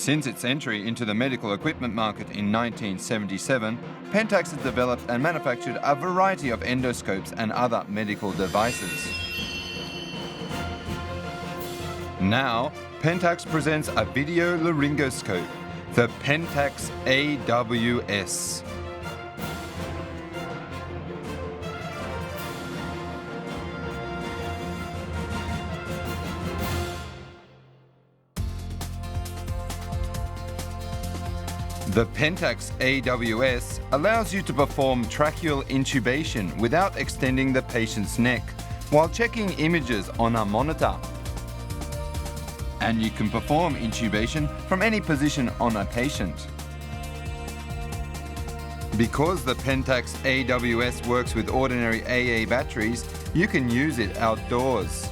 Since its entry into the medical equipment market in 1977, Pentax has developed and manufactured a variety of endoscopes and other medical devices. Now, Pentax presents a video laryngoscope, the PENTAX-AWS. The PENTAX-AWS allows you to perform tracheal intubation without extending the patient's neck while checking images on a monitor. And you can perform intubation from any position on a patient. Because the PENTAX-AWS works with ordinary AA batteries, you can use it outdoors.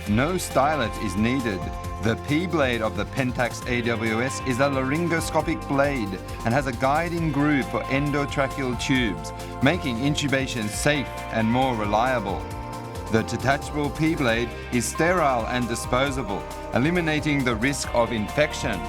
No stylet is needed. The P-blade of the PENTAX-AWS is a laryngoscopic blade and has a guiding groove for endotracheal tubes, making intubation safe and more reliable. The detachable P-blade is sterile and disposable, eliminating the risk of infection.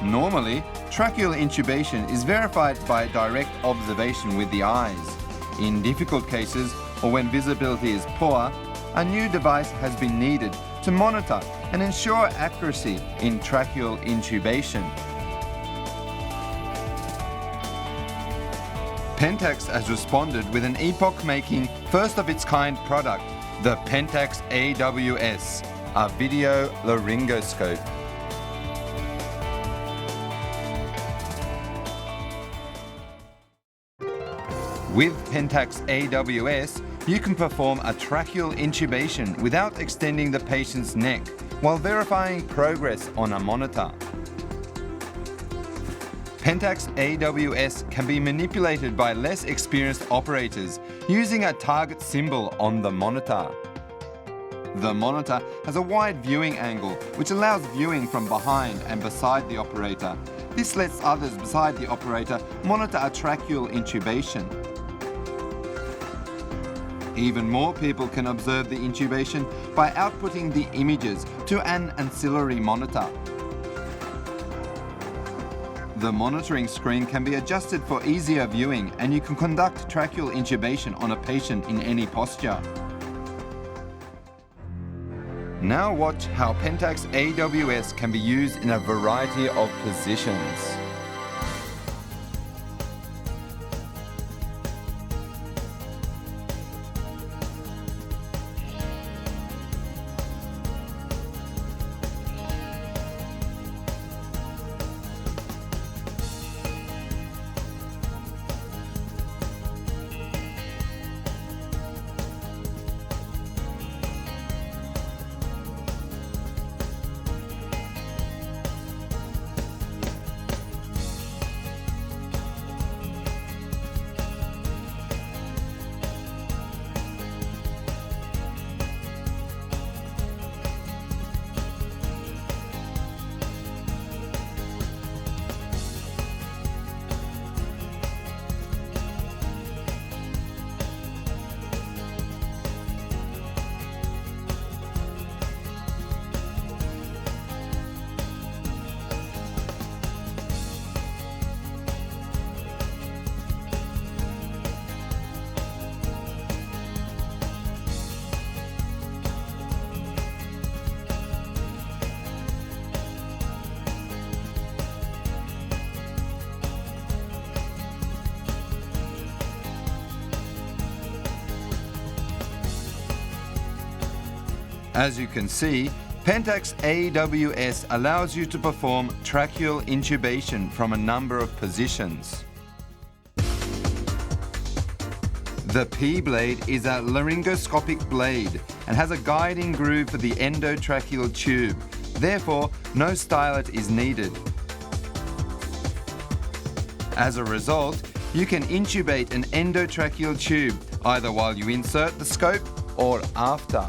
Normally, tracheal intubation is verified by direct observation with the eyes. In difficult cases, or when visibility is poor, a new device has been needed to monitor and ensure accuracy in tracheal intubation. Pentax has responded with an epoch-making, first-of-its-kind product, the PENTAX-AWS, a video laryngoscope. With PENTAX-AWS, you can perform a tracheal intubation without extending the patient's neck while verifying progress on a monitor. PENTAX-AWS can be manipulated by less experienced operators using a target symbol on the monitor. The monitor has a wide viewing angle which allows viewing from behind and beside the operator. This lets others beside the operator monitor a tracheal intubation. Even more people can observe the intubation by outputting the images to an ancillary monitor. The monitoring screen can be adjusted for easier viewing, and you can conduct tracheal intubation on a patient in any posture. Now watch how PENTAX-AWS can be used in a variety of positions. As you can see, PENTAX-AWS allows you to perform tracheal intubation from a number of positions. The P-blade is a laryngoscopic blade and has a guiding groove for the endotracheal tube. Therefore, no stylet is needed. As a result, you can intubate an endotracheal tube either while you insert the scope or after.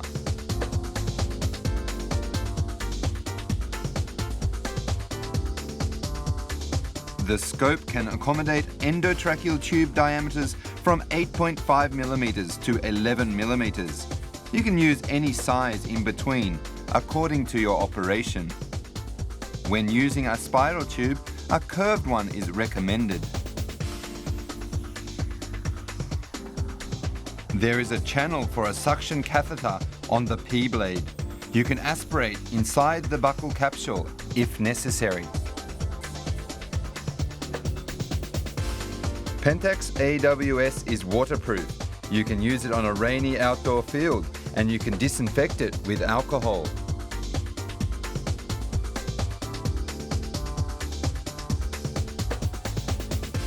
The scope can accommodate endotracheal tube diameters from 8.5 millimeters to 11 millimeters. You can use any size in between, according to your operation. When using a spiral tube, a curved one is recommended. There is a channel for a suction catheter on the P-blade. You can aspirate inside the buccal capsule if necessary. PENTAX-AWS is waterproof. You can use it on a rainy outdoor field and you can disinfect it with alcohol.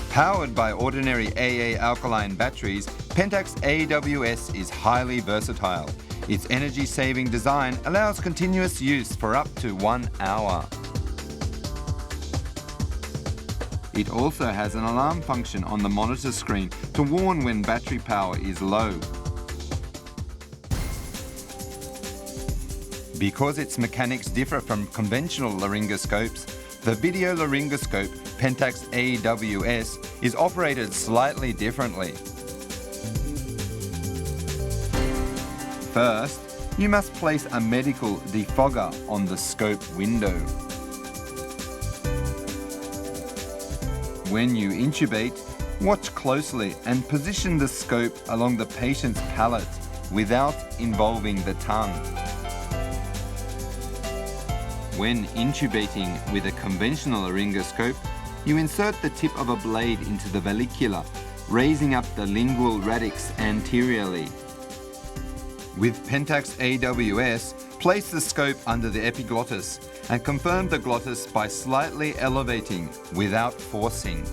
Powered by ordinary AA alkaline batteries, PENTAX-AWS is highly versatile. Its energy-saving design allows continuous use for up to 1 hour. It also has an alarm function on the monitor screen to warn when battery power is low. Because its mechanics differ from conventional laryngoscopes, the video laryngoscope PENTAX-AWS is operated slightly differently. First, you must place a medical defogger on the scope window. When you intubate, watch closely and position the scope along the patient's palate without involving the tongue. When intubating with a conventional laryngoscope, you insert the tip of a blade into the vallecula, raising up the lingual radix anteriorly. With PENTAX-AWS, place the scope under the epiglottis and confirm the glottis by slightly elevating without forcing.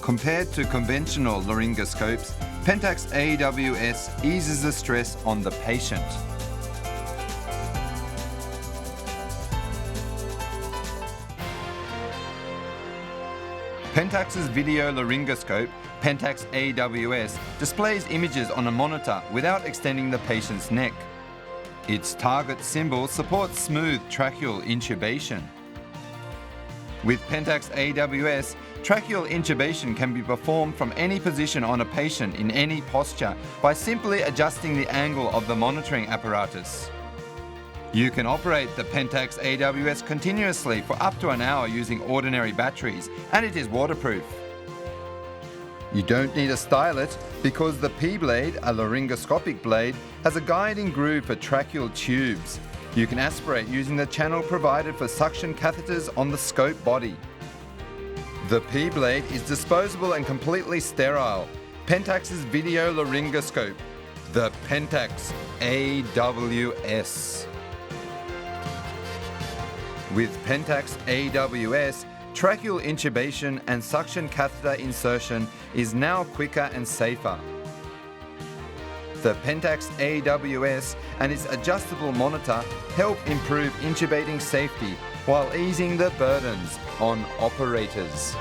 Compared to conventional laryngoscopes, PENTAX-AWS eases the stress on the patient. PENTAX's video laryngoscope, PENTAX-AWS, displays images on a monitor without extending the patient's neck. Its target symbol supports smooth tracheal intubation. With PENTAX-AWS, tracheal intubation can be performed from any position on a patient in any posture by simply adjusting the angle of the monitoring apparatus. You can operate the PENTAX-AWS continuously for up to an hour using ordinary batteries, and it is waterproof. You don't need a stylet because the P-blade, a laryngoscopic blade, has a guiding groove for tracheal tubes. You can aspirate using the channel provided for suction catheters on the scope body. The P-blade is disposable and completely sterile. PENTAX's video laryngoscope, the PENTAX-AWS. With PENTAX-AWS, tracheal intubation and suction catheter insertion is now quicker and safer. The PENTAX-AWS and its adjustable monitor help improve intubating safety while easing the burdens on operators.